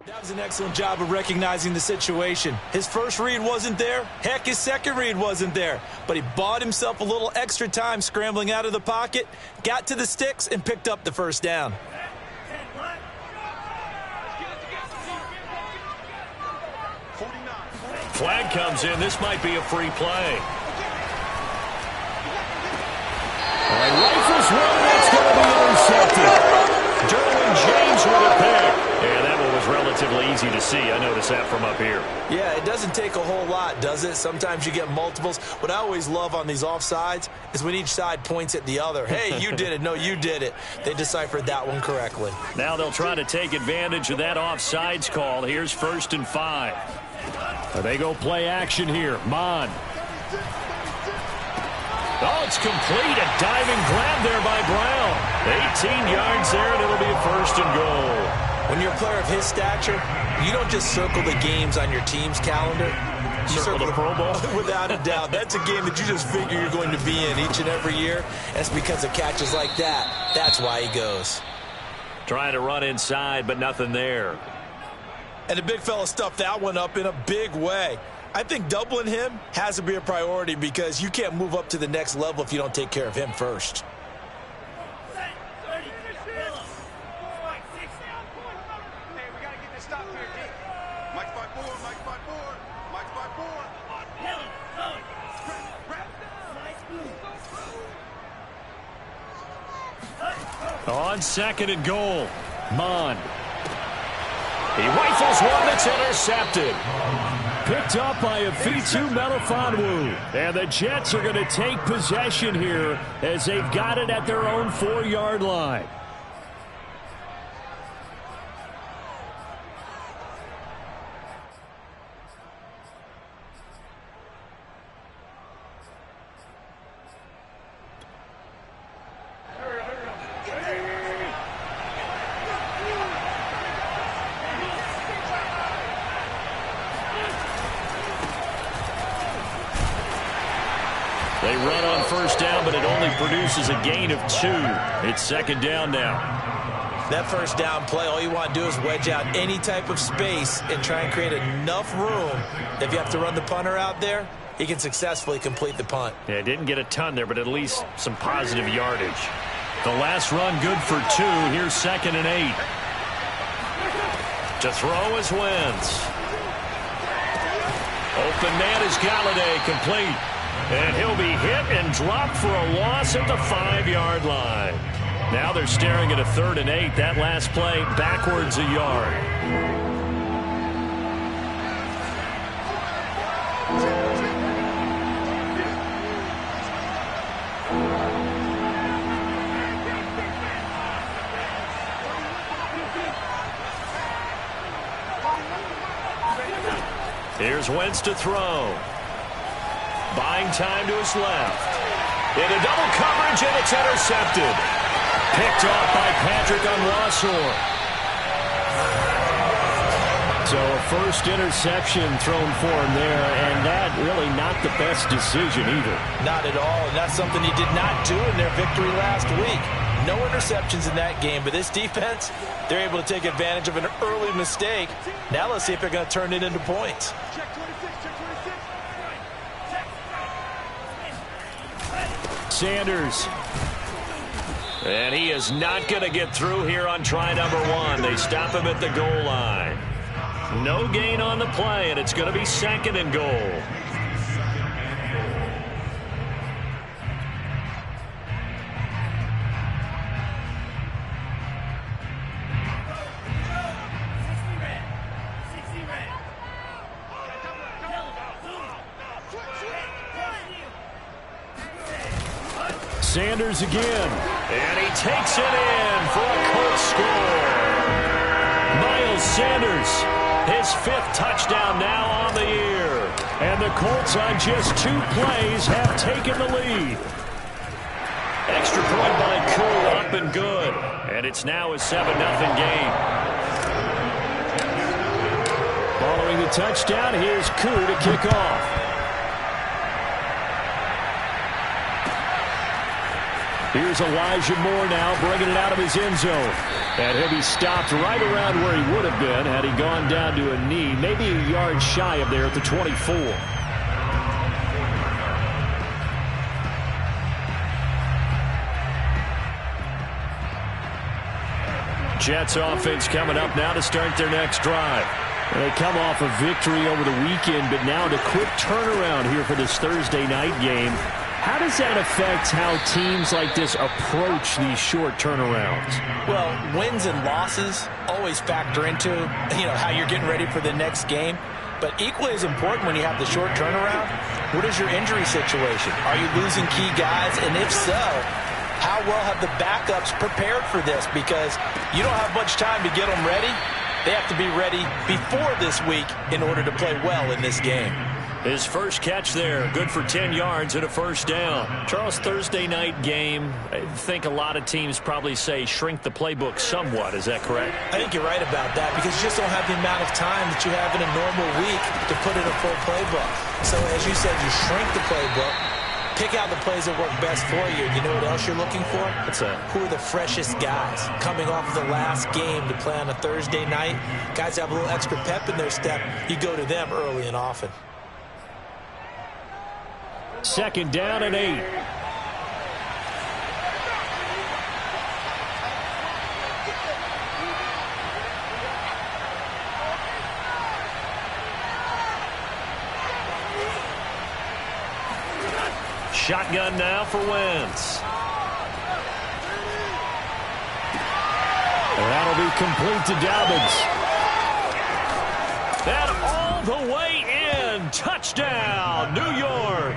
That was an excellent job of recognizing the situation. His first read wasn't there. Heck, his second read wasn't there. But he bought himself a little extra time scrambling out of the pocket, got to the sticks, and picked up the first down. Flag comes in. This might be a free play. And rifles one. That's going to be intercepted. Derwin James with a pick. Yeah, that one was relatively easy to see. I noticed that from up here. Yeah, it doesn't take a whole lot, does it? Sometimes you get multiples. What I always love on these offsides is when each side points at the other. Hey, you did it. No, you did it. They deciphered that one correctly. Now they'll try to take advantage of that offsides call. Here's 1st and 5. They go play action here. Mon. Oh, it's complete. A diving grab there by Brown. 18 yards there, and it'll be a 1st and goal. When you're a player of his stature, you don't just circle the games on your team's calendar. You circle the Pro Bowl? Without a doubt. That's a game that you just figure you're going to be in each and every year. That's because of catches like that. That's why he goes. Trying to run inside, but nothing there. And the big fella stuffed that one up in a big way. I think doubling him has to be a priority because you can't move up to the next level if you don't take care of him first. On 2nd and goal, Mon. He rifles one that's intercepted. Picked up by Afitu Melifonwu. And the Jets are going to take possession here as they've got it at their own 4-yard line. They run on 1st down, but it only produces a gain of 2. It's 2nd down now. That 1st down play, all you want to do is wedge out any type of space and try and create enough room. If you have to run the punter out there, he can successfully complete the punt. Yeah, didn't get a ton there, but at least some positive yardage. The last run good for 2. Here's 2nd and 8. To throw is Wentz. Open man is Galladay, complete. And he'll be hit and dropped for a loss at the 5-yard line. Now they're staring at a 3rd and 8. That last play backwards a yard. Here's Wentz to throw. Buying time to his left. Into double coverage, and it's intercepted. Picked off by Patrick Onwuasor. So a first interception thrown for him there, and that really not the best decision either. Not at all, and that's something he did not do in their victory last week. No interceptions in that game, but this defense, they're able to take advantage of an early mistake. Now let's see if they're going to turn it into points. Sanders. And he is not going to get through here on try number 1. They stop him at the goal line. No gain on the play, and it's going to be 2nd and goal. Sanders again. And he takes it in for a Colts score. Miles Sanders, his 5th touchdown now on the year. And the Colts on just 2 plays have taken the lead. Extra point by Koo, up and good. And it's now a 7-0 game. Following the touchdown, here's Koo to kick off. Here's Elijah Moore now bringing it out of his end zone. And he'll be stopped right around where he would have been had he gone down to a knee, maybe a yard shy of there at the 24. Jets offense coming up now to start their next drive. They come off a victory over the weekend, but now a quick turnaround here for this Thursday night game. How does that affect how teams like this approach these short turnarounds? Well, wins and losses always factor into, how you're getting ready for the next game. But equally as important when you have the short turnaround, what is your injury situation? Are you losing key guys? And if so, how well have the backups prepared for this? Because you don't have much time to get them ready. They have to be ready before this week in order to play well in this game. His first catch there, good for 10 yards and a first down. Charles, Thursday night game, I think a lot of teams probably say shrink the playbook somewhat. Is that correct? I think you're right about that because you just don't have the amount of time that you have in a normal week to put in a full playbook. So as you said, you shrink the playbook, pick out the plays that work best for you. You know what else you're looking for? What's that? Who are the freshest guys coming off of the last game to play on a Thursday night? Guys have a little extra pep in their step. You go to them early and often. Second down and 8. Shotgun now for Wentz. That'll be complete to Dobbins. And all the way in. Touchdown, New York.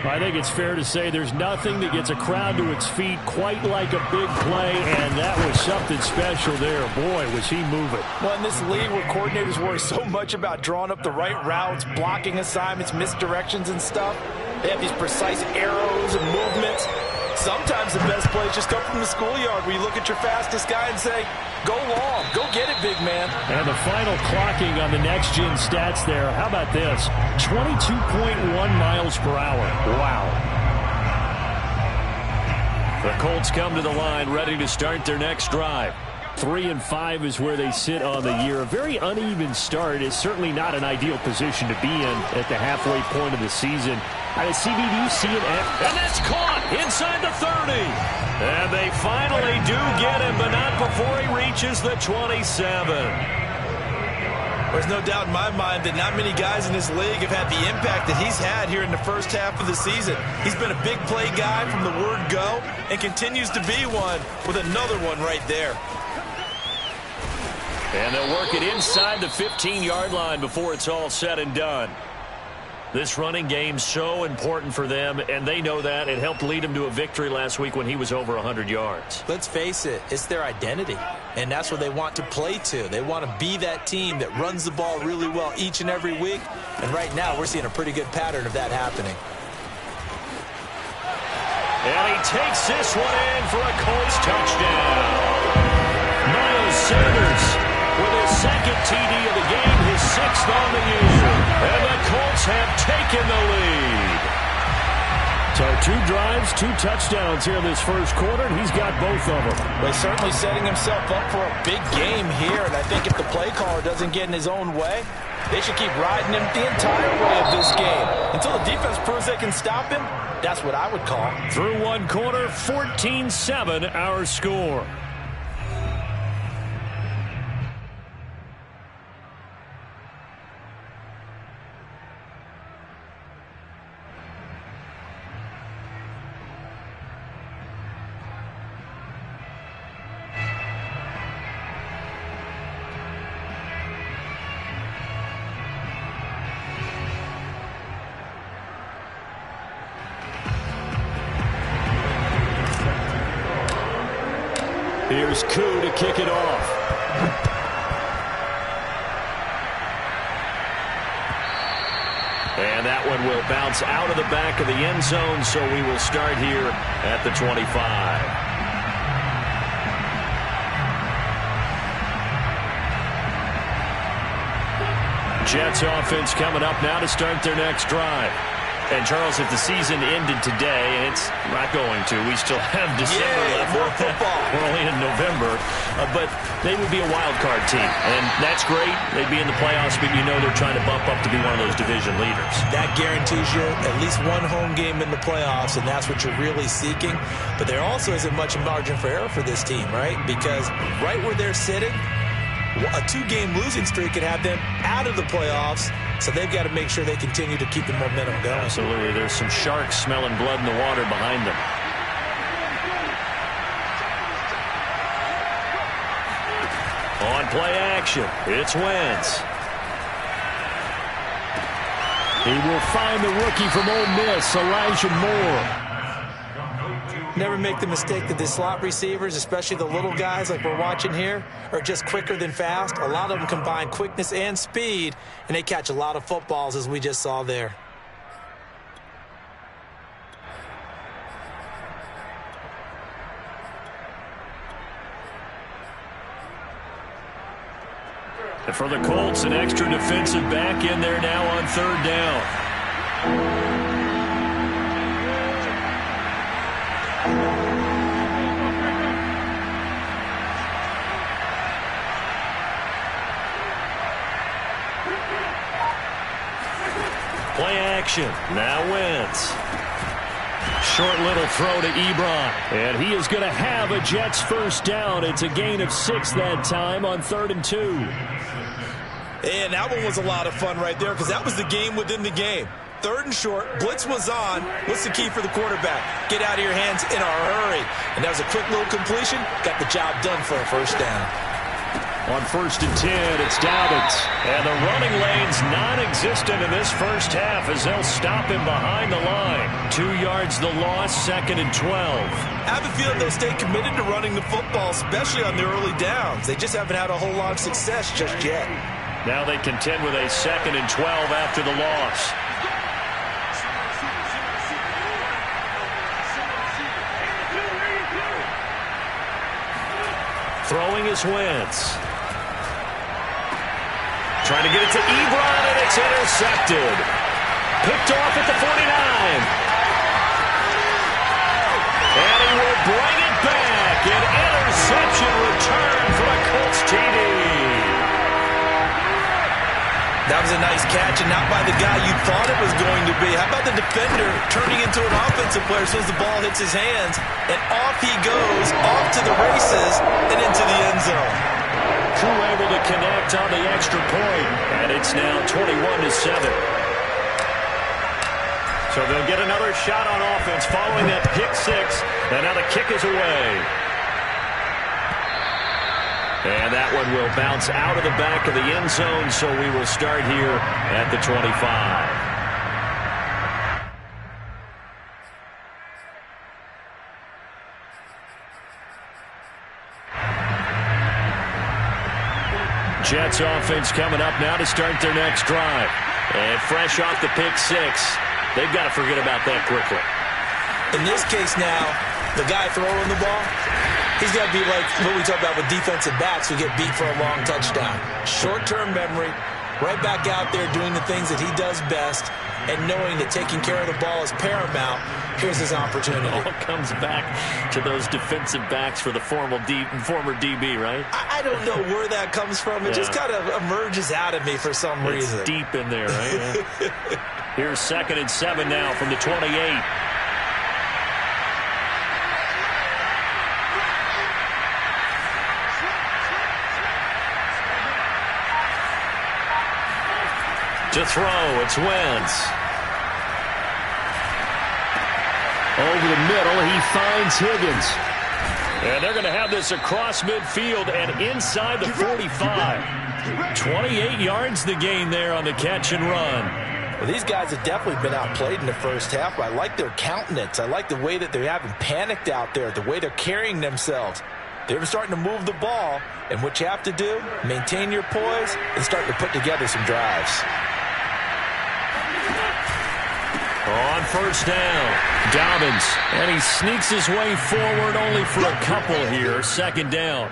I think it's fair to say there's nothing that gets a crowd to its feet quite like a big play, and that was something special there. Boy, was he moving. Well, in this league where coordinators worry so much about drawing up the right routes, blocking assignments, misdirections and stuff, they have these precise arrows and movements. Sometimes the best plays just come from the schoolyard where you look at your fastest guy and say, go long, go get it, big man. And the final clocking on the next-gen stats there. How about this? 22.1 miles per hour. Wow. The Colts come to the line ready to start their next drive. 3-5 is where they sit on the year. A very uneven start is certainly not an ideal position to be in at the halfway point of the season. Out of CBD, see it, and that's caught inside the 30. And they finally do get him, but not before he reaches the 27. There's no doubt in my mind that not many guys in this league have had the impact that he's had here in the first half of the season. He's been a big play guy from the word go and continues to be one with another one right there. And they'll work it inside the 15-yard line before it's all said and done. This running game's so important for them, and they know that. It helped lead them to a victory last week when he was over 100 yards. Let's face it, it's their identity, and that's what they want to play to. They want to be that team that runs the ball really well each and every week, and right now we're seeing a pretty good pattern of that happening. And he takes this one in for a Colts touchdown. Miles Sanders with his second TD of the game, his 6th on the year. And the Colts have taken the lead. So 2 drives, 2 touchdowns here in this first quarter, and he's got both of them. Well, he's certainly setting himself up for a big game here, and I think if the play caller doesn't get in his own way, they should keep riding him the entire way of this game. Until the defense proves they can stop him, that's what I would call. Through one quarter, 14-7 our score. Here's Koo to kick it off. And that one will bounce out of the back of the end zone, so we will start here at the 25. Jets offense coming up now to start their next drive. And, Charles, if the season ended today, it's not going to. We still have December left. More football. We're only in November. But they would be a wild card team. And that's great. They'd be in the playoffs, but you know they're trying to bump up to be one of those division leaders. That guarantees you at least one home game in the playoffs, and that's what you're really seeking. But there also isn't much margin for error for this team, right? Because right where they're sitting, a 2-game losing streak could have them out of the playoffs. So they've got to make sure they continue to keep the momentum going. Absolutely. There's some sharks smelling blood in the water behind them. On play action, it's Wentz. He will find the rookie from Ole Miss, Elijah Moore. Never make the mistake that the slot receivers, especially the little guys like we're watching here, are just quicker than fast. A lot of them combine quickness and speed, and they catch a lot of footballs, as we just saw there. And for the Colts, an extra defensive back in there now on 3rd down. Play action. Now Wentz. Short little throw to Ebron. And he is going to have a Jets first down. It's a gain of 6 that time on 3rd and 2. And that one was a lot of fun right there because that was the game within the game. 3rd and short. Blitz was on. What's the key for the quarterback? Get out of your hands in a hurry. And that was a quick little completion. Got the job done for a first down. On 1st and 10, it's Dobbins. And the running lane's non-existent in this first half as they'll stop him behind the line. 2 yards the loss, 2nd and 12. I have a feeling they'll stay committed to running the football, especially on the early downs. They just haven't had a whole lot of success just yet. Now they contend with a 2nd and 12 after the loss. Throwing is Wentz. Trying to get it to Ebron, and it's intercepted. Picked off at the 49. And he will bring it back. An interception return for a Colts TD. That was a nice catch, and not by the guy you thought it was going to be. How about the defender turning into an offensive player as soon as the ball hits his hands, and off he goes, off to the races, and into the end zone. Crew able to connect on the extra point, and it's now 21-7. So they'll get another shot on offense following that pick 6, and now the kick is away. And that one will bounce out of the back of the end zone, so we will start here at the 25. Jets offense coming up now to start their next drive. And fresh off the pick 6, they've got to forget about that quickly. In this case now, the guy throwing the ball, he's got to be like what we talk about with defensive backs who get beat for a long touchdown. Short-term memory, right back out there doing the things that he does best, and knowing that taking care of the ball is paramount. Here's his opportunity. It all comes back to those defensive backs for the former DB, right? I don't know where that comes from. It just kind of emerges out of me for some reason. It's deep in there, right? Here's 2nd and 7 now from the 28. To throw, it's Wentz. Over the middle, he finds Higgins. And they're going to have this across midfield and inside the 45. 28 yards the gain there on the catch and run. Well, these guys have definitely been outplayed in the first half, but I like their countenance. I like the way that they haven't panicked out there, the way they're carrying themselves. They're starting to move the ball, and what you have to do, maintain your poise and start to put together some drives. On first down, Dobbins, and he sneaks his way forward only for a couple here. 2nd down.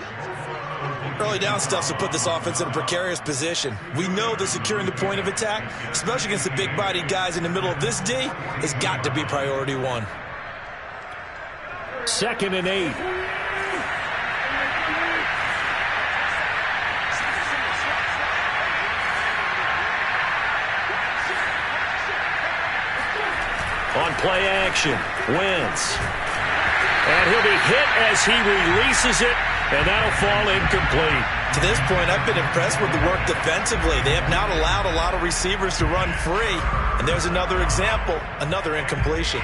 early down stuff will put this offense in a precarious position. We know that securing the point of attack, especially against the big-bodied guys in the middle of this D, has got to be priority one. 2nd and 8. On play action, Wentz. And he'll be hit as he releases it, and that'll fall incomplete. To this point, I've been impressed with the work defensively. They have not allowed a lot of receivers to run free. And there's another example, another incompletion.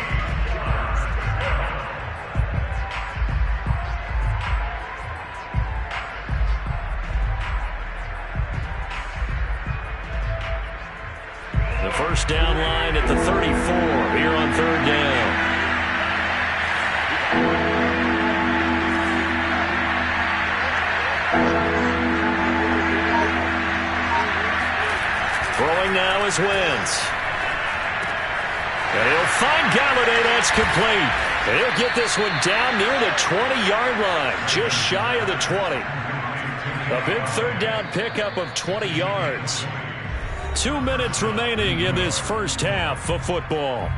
The first down line at the 34 here on 3rd down. Throwing now is Wentz. And he'll find Galladay. That's complete. And he'll get this one down near the 20-yard line, just shy of the 20. A big 3rd down pickup of 20 yards. 2 minutes remaining in this first half of football.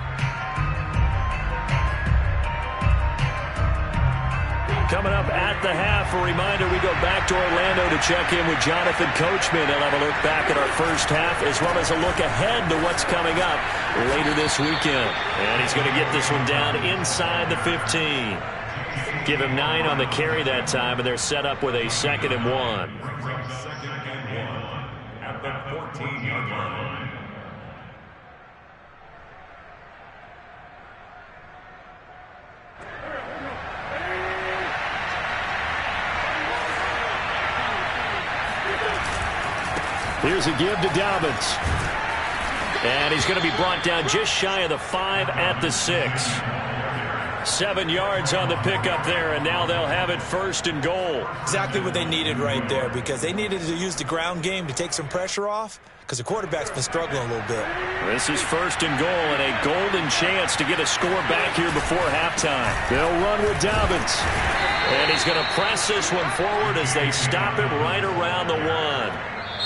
Coming up at the half, a reminder, we go back to Orlando to check in with Jonathan Coachman and have a look back at our first half as well as a look ahead to what's coming up later this weekend. And he's going to get this one down inside the 15. Give him 9 on the carry that time, and they're set up with a 2nd and 1. At the 14-yard line. Here's a give to Dobbins. And he's going to be brought down just shy of the 5 at the 6. 7 yards on the pickup there, and now they'll have it 1st and goal. Exactly what they needed right there, because they needed to use the ground game to take some pressure off, because the quarterback's been struggling a little bit. This is 1st and goal, and a golden chance to get a score back here before halftime. They'll run with Dobbins. And he's going to press this one forward as they stop him right around the 1.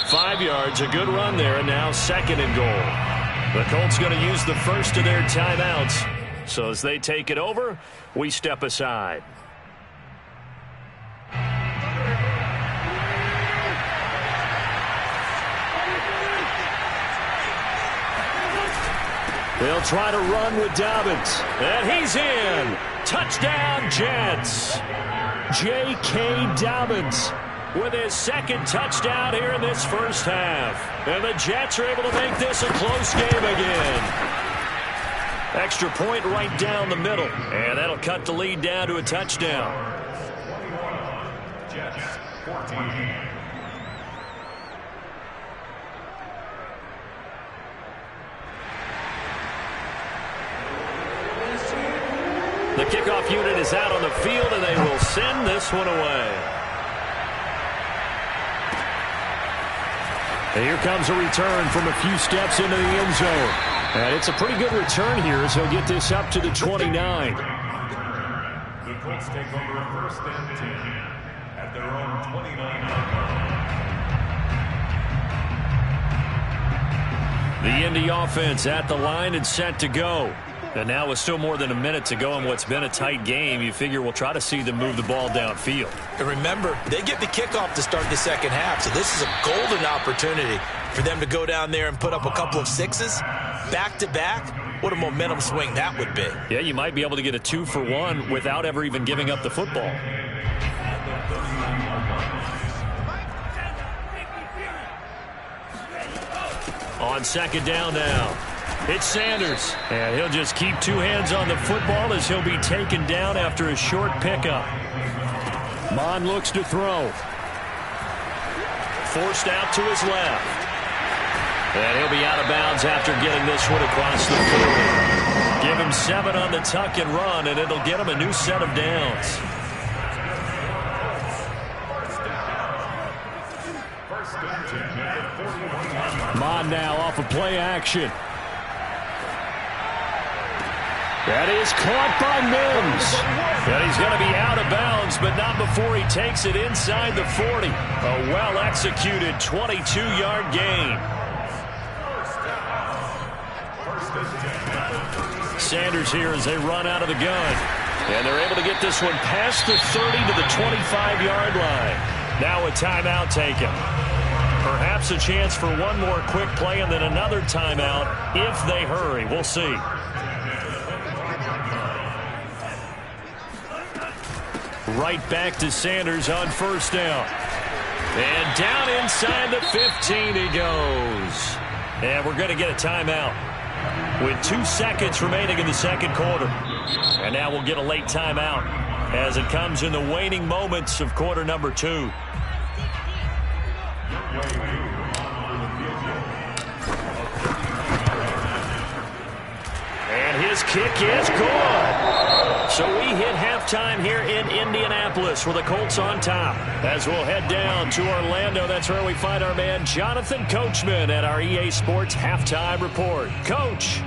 5 yards, a good run there, and now 2nd and goal. The Colts going to use the first of their timeouts. So as they take it over, we step aside. They'll try to run with Dobbins. And he's in. Touchdown, Jets. J.K. Dobbins with his 2nd touchdown here in this first half. And the Jets are able to make this a close game again. Extra point right down the middle. And that'll cut the lead down to a touchdown. Jets, 14. The kickoff unit is out on the field, and they will send this one away. And here comes a return from a few steps into the end zone. And it's a pretty good return here as he'll get this up to the 29. The Colts take over a 1st and 10 at their own 29. The Indy offense at the line and set to go. And now with still more than a minute to go in what's been a tight game, you figure we'll try to see them move the ball downfield. And remember, they get the kickoff to start the second half, so this is a golden opportunity for them to go down there and put up a couple of sixes back-to-back. What a momentum swing that would be. Yeah, you might be able to get a 2-for-1 without ever even giving up the football. On second down now. It's Sanders, and he'll just keep 2 hands on the football as he'll be taken down after a short pickup. Mon looks to throw. Forced out to his left. And he'll be out of bounds after getting this one across the 40. Give him 7 on the tuck and run, and it'll get him a new set of downs. Mon now off of play action. That is caught by Mims. And he's going to be out of bounds, but not before he takes it inside the 40. A well-executed 22-yard gain. Sanders here as they run out of the gun. And they're able to get this one past the 30 to the 25-yard line. Now a timeout taken. Perhaps a chance for one more quick play and then another timeout if they hurry. We'll see. Right back to Sanders on first down. And down inside the 15 he goes. And we're going to get a timeout with 2 seconds remaining in the second quarter. And now we'll get a late timeout as it comes in the waning moments of quarter number 2. And his kick is good. So we hit halftime here in Indianapolis with the Colts on top. As we'll head down to Orlando, that's where we find our man Jonathan Coachman at our EA Sports Halftime Report. Coach.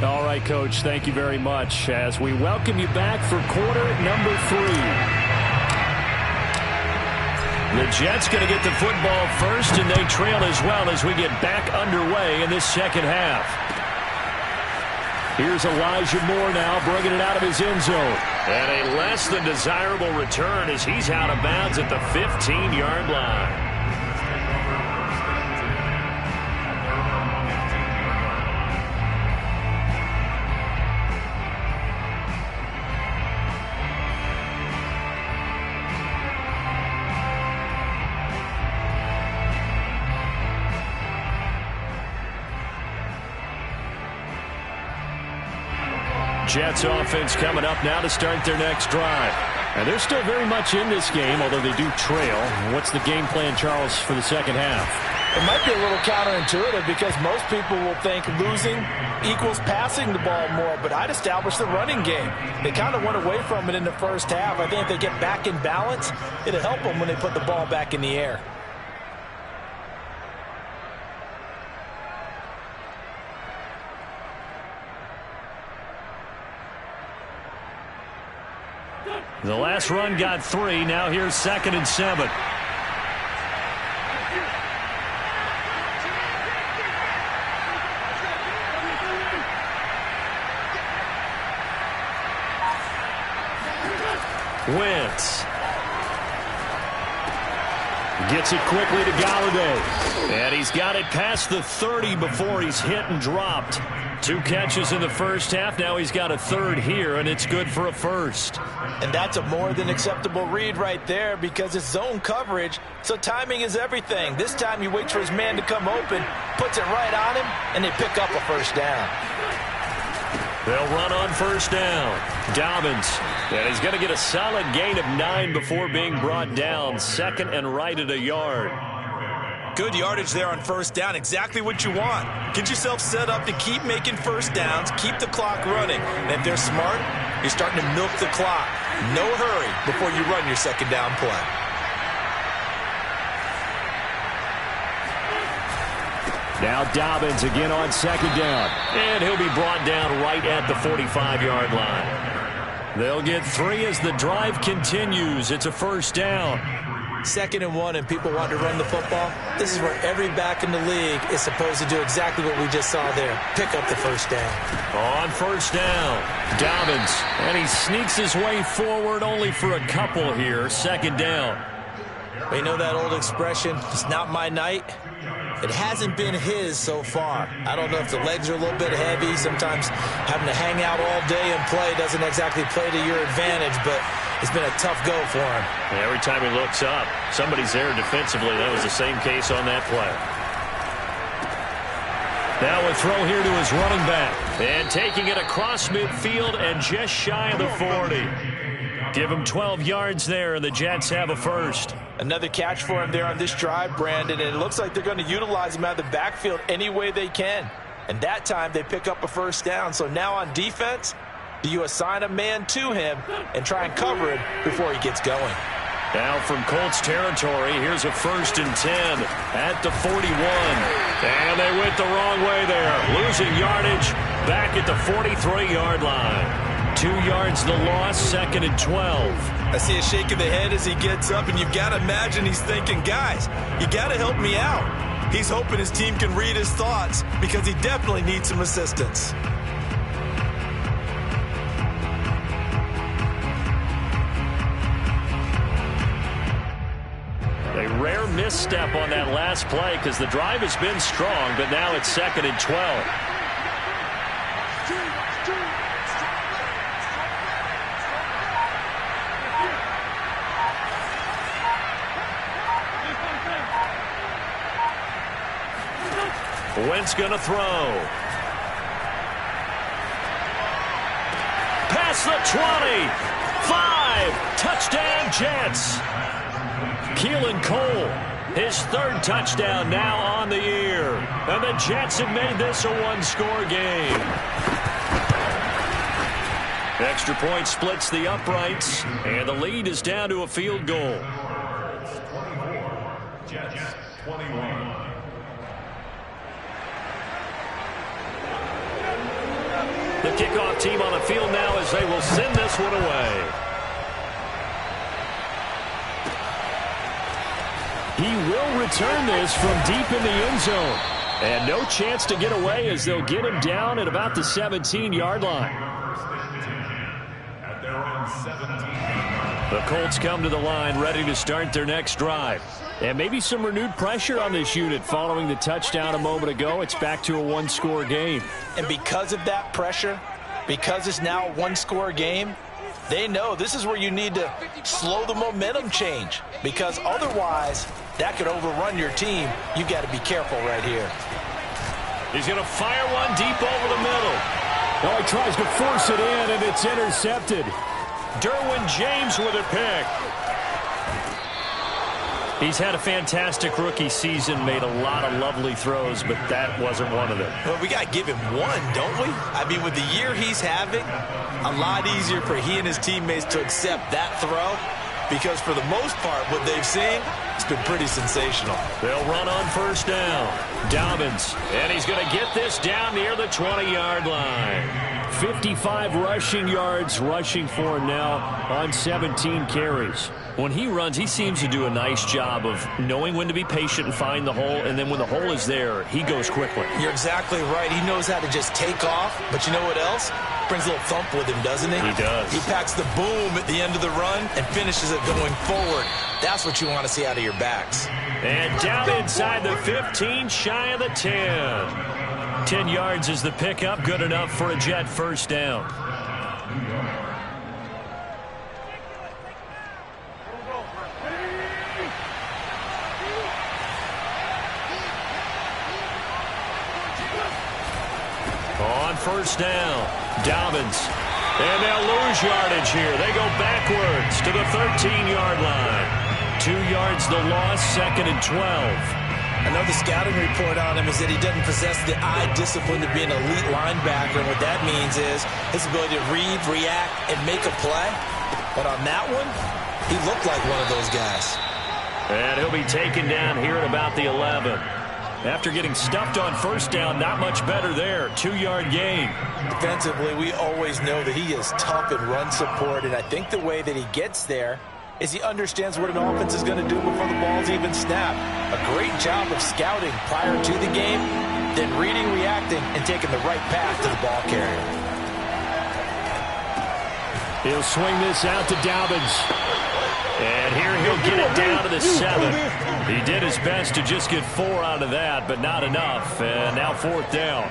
All right, Coach, thank you very much as we welcome you back for quarter number 3. The Jets going to get the football first, and they trail as well as we get back underway in this second half. Here's Elijah Moore now bringing it out of his end zone. And a less than desirable return as he's out of bounds at the 15-yard line. Jets offense coming up now to start their next drive. And they're still very much in this game, although they do trail. What's the game plan, Charles, for the second half? It might be a little counterintuitive because most people will think losing equals passing the ball more, but I'd establish the running game. They kind of went away from it in the first half. I think if they get back in balance, it'll help them when they put the ball back in the air. The last run got 3. Now here's 2nd and 7. Wentz gets it quickly to Galladay. And he's got it past the 30 before he's hit and dropped. 2 catches in the first half. Now he's got a 3rd here, and it's good for a 1st. And that's a more than acceptable read right there because it's zone coverage, so timing is everything. This time he waits for his man to come open, puts it right on him, and they pick up a 1st down. They'll run on 1st down. Dobbins. And he's going to get a solid gain of 9 before being brought down. 2nd and right at a yard. Good yardage there on 1st down. Exactly what you want. Get yourself set up to keep making 1st downs, keep the clock running. And if they're smart, you're starting to milk the clock. No hurry before you run your 2nd down play. Now Dobbins again on 2nd down. And he'll be brought down right at the 45-yard line. They'll get 3 as the drive continues. It's a 1st down. 2nd and 1 and people want to run the football. This is where every back in the league is supposed to do exactly what we just saw there. Pick up the 1st down. On 1st down, Dobbins. And he sneaks his way forward only for a couple here. 2nd down. You know that old expression, it's not my night? It hasn't been his so far. I don't know if the legs are a little bit heavy. Sometimes having to hang out all day and play doesn't exactly play to your advantage, but it's been a tough go for him. And every time he looks up, somebody's there defensively. That was the same case on that play. Now a throw here to his running back. And taking it across midfield and just shy of the 40. Give him 12 yards there, and the Jets have a 1st. Another catch for him there on this drive, Brandon, and it looks like they're going to utilize him out of the backfield any way they can. And that time they pick up a 1st down. So now on defense, do you assign a man to him and try and cover it before he gets going? Now from Colts territory, here's a 1st and 10 at the 41. And they went the wrong way there. Losing yardage back at the 43-yard line. 2 yards the loss, 2nd and 12. I see a shake of the head as he gets up, and you've got to imagine he's thinking, guys, you got to help me out. He's hoping his team can read his thoughts because he definitely needs some assistance. A rare misstep on that last play because the drive has been strong, but now it's 2nd and 12. Wentz going to throw. Past the 20. 5. Touchdown Jets. Keelan Cole, his 3rd touchdown now on the year. And the Jets have made this a 1-score game. Extra point splits the uprights, and the lead is down to a field goal. Jets 21. The kickoff team on the field now as they will send this one away. He will return this from deep in the end zone. And no chance to get away as they'll get him down at about the 17-yard line. At their own 17. The Colts come to the line ready to start their next drive. And maybe some renewed pressure on this unit following the touchdown a moment ago. It's back to a 1-score game. And because of that pressure, because it's now a 1-score game, they know this is where you need to slow the momentum change, because otherwise that could overrun your team. You got to be careful right here. He's going to fire one deep over the middle. Oh, he tries to force it in, and it's intercepted. Derwin James with a pick. He's had a fantastic rookie season, made a lot of lovely throws, but that wasn't one of them. Well, we got to give him one, don't we? I mean, with the year he's having, a lot easier for he and his teammates to accept that throw, because for the most part, what they've seen, it's been pretty sensational. They'll run on 1st down. Dobbins, and he's going to get this down near the 20-yard line. 55 rushing yards rushing for him now on 17 carries. When he runs, he seems to do a nice job of knowing when to be patient and find the hole, and then when the hole is there, he goes quickly. You're exactly right. He knows how to just take off, but you know what else? Brings a little thump with him, doesn't he? He does. He packs the boom at the end of the run and finishes it going forward. That's what you want to see out of your backs. And down inside the 15, shy of the 10. 10 yards is the pickup, good enough for a Jet 1st down. On 1st down, Dobbins. And they'll lose yardage here. They go backwards to the 13-yard line. 2 yards the loss, 2nd and 12. I know the scouting report on him is that he doesn't possess the eye discipline to be an elite linebacker. And what that means is his ability to read, react, and make a play. But on that one, he looked like one of those guys. And he'll be taken down here at about the 11. After getting stuffed on 1st down, not much better there. 2-yard gain. Defensively, we always know that he is tough in run support. And I think the way that he gets there is he understands what an offense is going to do before the ball's even snapped. A great job of scouting prior to the game, then reading, reacting, and taking the right path to the ball carrier. He'll swing this out to Dobbins. And here he'll get it down to the 7. He did his best to just get 4 out of that, but not enough. And now 4th down.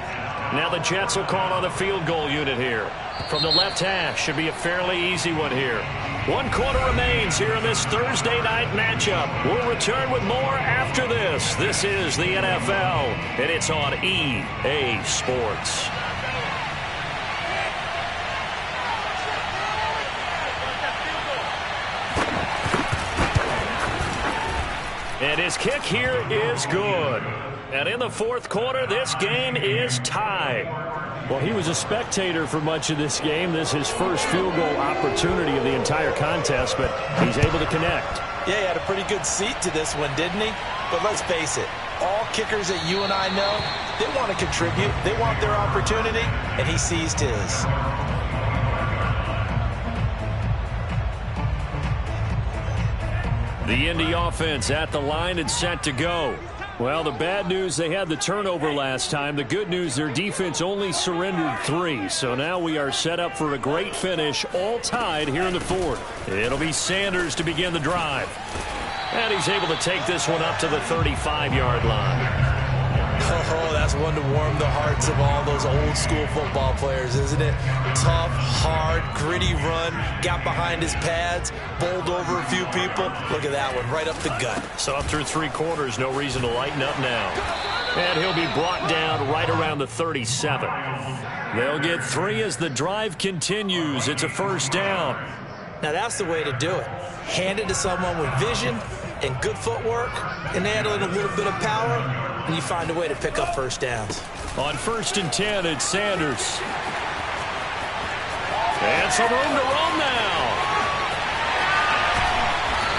Now the Jets will call on the field goal unit here. From the left hash, should be a fairly easy one here. 1 quarter remains here in this Thursday night matchup. We'll return with more after this. This is the NFL, and it's on EA Sports. And his kick here is good. And in the 4th quarter, this game is tied. Well, he was a spectator for much of this game. This is his first field goal opportunity of the entire contest, but he's able to connect. Yeah, he had a pretty good seat to this one, didn't he? But let's face it, all kickers that you and I know, they want to contribute. They want their opportunity, and he seized his. The Indy offense at the line and set to go. Well, the bad news, they had the turnover last time. The good news, their defense only surrendered 3. So now we are set up for a great finish, all tied here in the fourth. It'll be Sanders to begin the drive. And he's able to take this one up to the 35-yard line. Oh, that's one to warm the hearts of all those old-school football players, isn't it? Tough, hard, gritty run, got behind his pads, bowled over a few people. Look at that one, right up the gut. So up through 3 quarters, no reason to lighten up now. And he'll be brought down right around the 37. They'll get 3 as the drive continues. It's a first down. Now that's the way to do it. Hand it to someone with vision and good footwork, and add a little bit of power, and you find a way to pick up first downs. On 1st and 10, it's Sanders. And some room to roam now.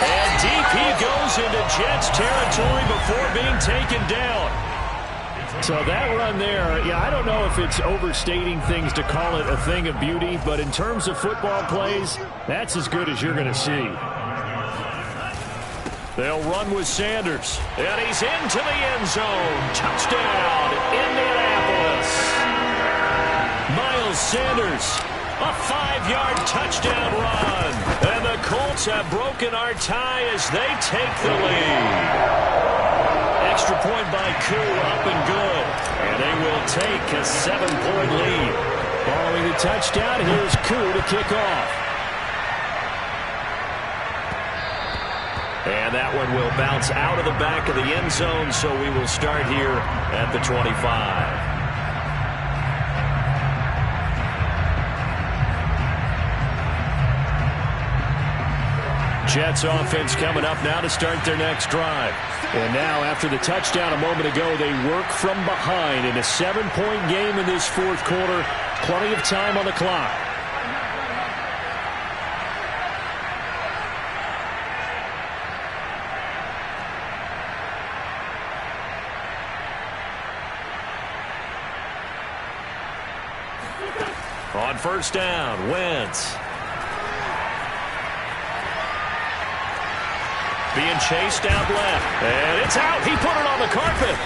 And deep he goes into Jets territory before being taken down. So that run there, yeah, I don't know if it's overstating things to call it a thing of beauty, but in terms of football plays, that's as good as you're going to see. They'll run with Sanders, and he's into the end zone. Touchdown, Indianapolis. Miles Sanders, a 5-yard touchdown run. And the Colts have broken our tie as they take the lead. Extra point by Koo, up and good. And they will take a 7-point lead. Following the touchdown, here's Koo to kick off. And that one will bounce out of the back of the end zone, so we will start here at the 25. Jets offense coming up now to start their next drive. And now, after the touchdown a moment ago, they work from behind in a 7-point game in this fourth quarter. Plenty of time on the clock. On first down, Wentz. Being chased out left. And it's out. He put it on the carpet.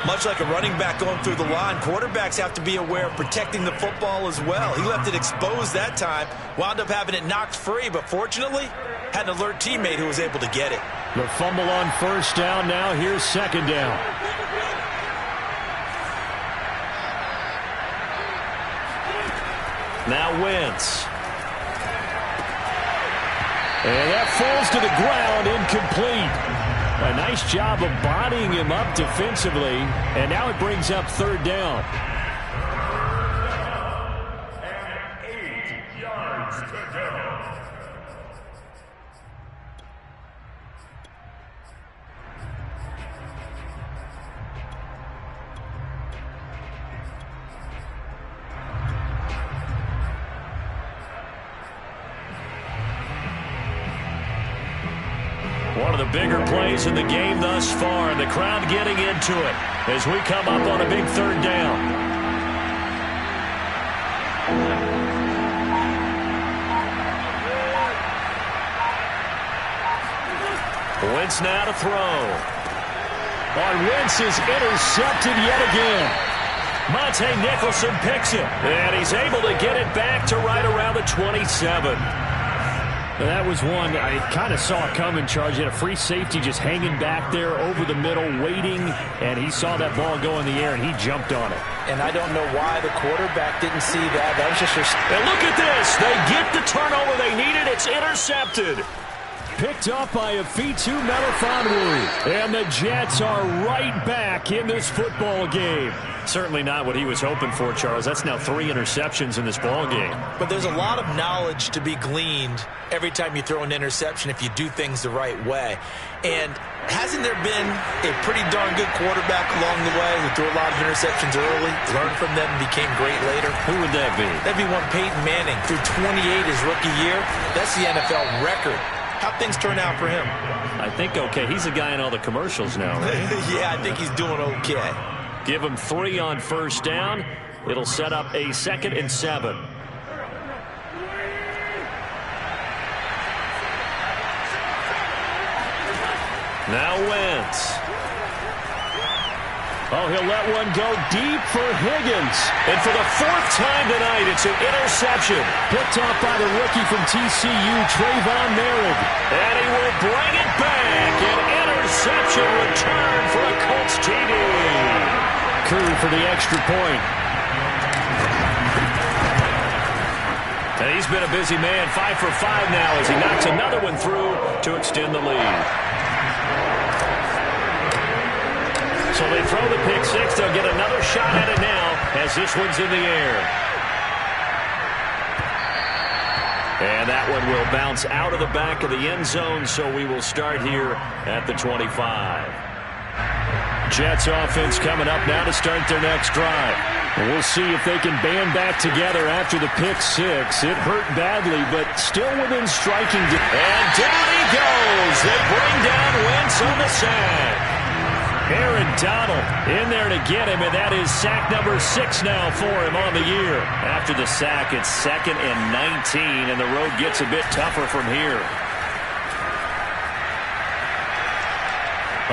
Much like a running back going through the line, quarterbacks have to be aware of protecting the football as well. He left it exposed that time, wound up having it knocked free, but fortunately, had an alert teammate who was able to get it. The fumble on first down now. Here's second down. Now Wentz. And that falls to the ground, incomplete. A nice job of bodying him up defensively, and now it brings up third down. And 8 yards to go. One of the bigger plays in the game thus far, and the crowd getting into it as we come up on a big third down. Wentz now to throw. On Wentz is intercepted yet again. Monte Nicholson picks it, and he's able to get it back to right around the 27. That was one I kind of saw coming, Charge. He had a free safety just hanging back there over the middle, waiting, and he saw that ball go in the air, and he jumped on it. And I don't know why the quarterback didn't see that. That was just... And look at this. They get the turnover they needed. It's intercepted. Picked up by Afitu Melifonwu. And the Jets are right back in this football game. Certainly not what he was hoping for, Charles. That's now 3 interceptions in this ball game. But there's a lot of knowledge to be gleaned every time you throw an interception if you do things the right way. And hasn't there been a pretty darn good quarterback along the way who threw a lot of interceptions early, learned from them, and became great later? Who would that be? That'd be one Peyton Manning. Threw 28 his rookie year. That's the NFL record. How'd things turn out for him? I think okay. He's a guy in all the commercials now, right? Yeah, I think he's doing okay. Give him 3 on first down. It'll set up a 2nd and 7. Now Wentz. Oh, he'll let one go deep for Higgins. And for the 4th time tonight, it's an interception. Picked off by the rookie from TCU, Trayvon Merritt. And he will bring it back. An interception return for a Colts TD. Curry for the extra point. And he's been a busy man, 5 for 5 now as he knocks another one through to extend the lead. So they throw the pick 6. They'll get another shot at it now as this one's in the air. And that one will bounce out of the back of the end zone, so we will start here at the 25. Jets offense coming up now to start their next drive. And we'll see if they can band back together after the pick 6. It hurt badly, but still within striking distance. And down he goes. They bring down Wentz on the sack. Aaron Donald in there to get him, and that is sack number 6 now for him on the year. After the sack, it's 2nd and 19, and the road gets a bit tougher from here.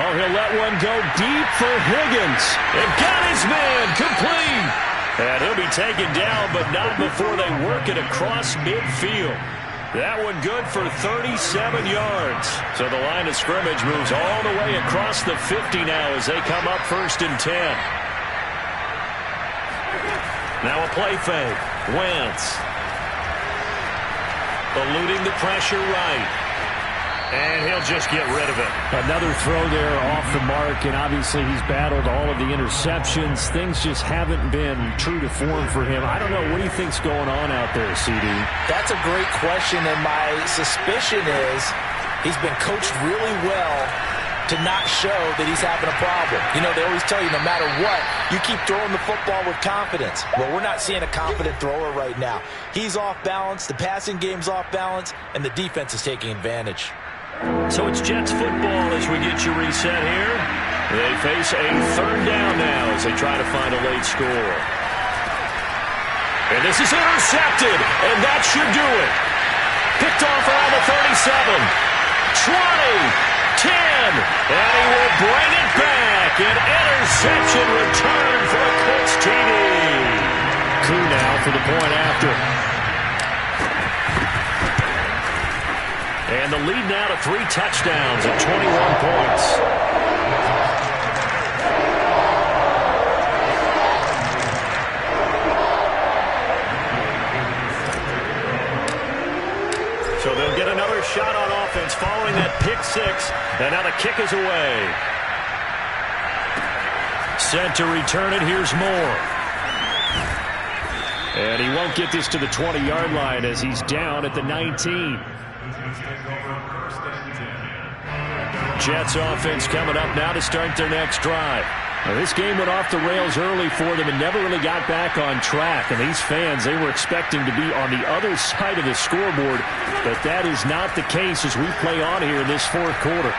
Oh, he'll let one go deep for Higgins. And got his man complete. And he'll be taken down, but not before they work it across midfield. That one good for 37 yards. So the line of scrimmage moves all the way across the 50 now as they come up 1st and 10. Now a play fake. Wentz. Eluding the pressure right. And he'll just get rid of it. Another throw there off the mark, and obviously he's battled all of the interceptions. Things just haven't been true to form for him. I don't know. What do you think's going on out there, CD? That's a great question, and my suspicion is he's been coached really well to not show that he's having a problem. You know, they always tell you no matter what, you keep throwing the football with confidence. Well, we're not seeing a confident thrower right now. He's off balance, the passing game's off balance, and the defense is taking advantage. So it's Jets football as we get you reset here. They face a 3rd down now as they try to find a late score. And this is intercepted, and that should do it. Picked off around the 37, 20, 10, and he will bring it back. An interception return for a Colts TD. Coup now for the point after. And the lead now to 3 touchdowns at 21 points. So they'll get another shot on offense following that pick 6. And now the kick is away. Set to return it. Here's Moore. And he won't get this to the 20-yard line as he's down at the 19. Jets offense coming up now to start their next drive. Now, this game went off the rails early for them and never really got back on track. And these fans, they were expecting to be on the other side of the scoreboard. But that is not the case as we play on here in this 4th quarter.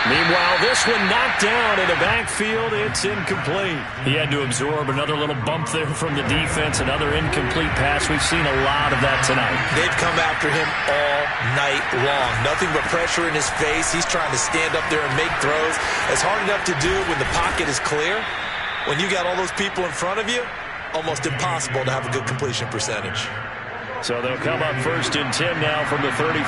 Meanwhile, this one knocked down in the backfield. It's incomplete. He had to absorb another little bump there from the defense. Another incomplete pass. We've seen a lot of that tonight. They've come after him all night long. Nothing but pressure in his face. He's trying to stand up there and make throws. It's hard enough to do when the pocket is clear. When you got all those people in front of you, almost impossible to have a good completion percentage. So they'll come up 1st and 10 now from the 33.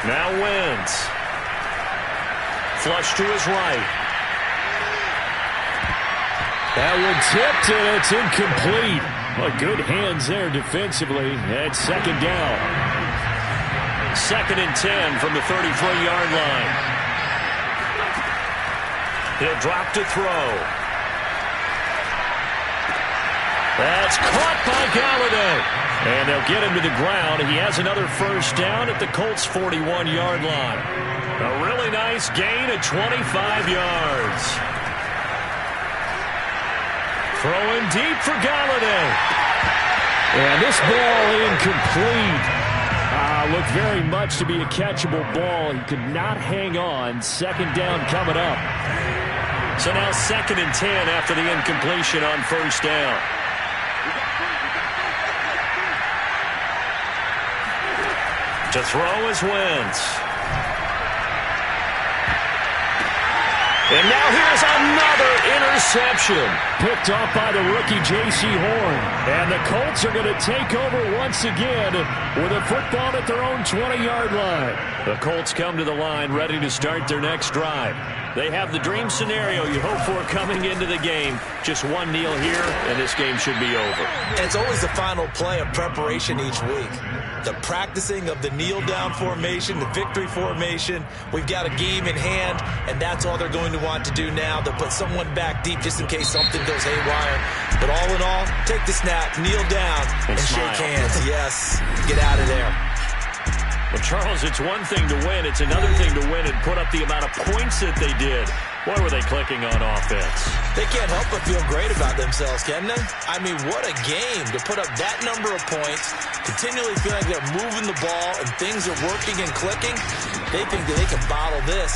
Now Wentz. Flush to his right. That one tipped, and it's incomplete. Well, good hands there defensively. And second down. 2nd and 10 from the 33-yard line. He'll drop to throw. That's caught by Galladay. And they'll get him to the ground. He has another first down at the Colts' 41-yard line. A really nice gain of 25 yards. Throwing deep for Galladay. And this ball incomplete. Looked very much to be a catchable ball. He could not hang on. Second down coming up. So now 2nd and 10 after the incompletion on first down. To throw is Wentz. And now here's another interception. Picked off by the rookie J.C. Horn. And the Colts are going to take over once again with a football at their own 20-yard line. The Colts come to the line ready to start their next drive. They have the dream scenario you hope for coming into the game. Just one kneel here, and this game should be over. And it's always the final play of preparation each week. The practicing of the kneel-down formation, the victory formation. We've got a game in hand, and that's all they're going to want to do now. They'll put someone back deep just in case something goes haywire. But all in all, take the snap, kneel down, and shake hands. Yes, get out of there. Well, Charles, it's one thing to win. It's another thing to win and put up the amount of points that they did. Boy, were they clicking on offense. They can't help but feel great about themselves, can they? I mean, what a game to put up that number of points, continually feel like they're moving the ball and things are working and clicking. They think that they can bottle this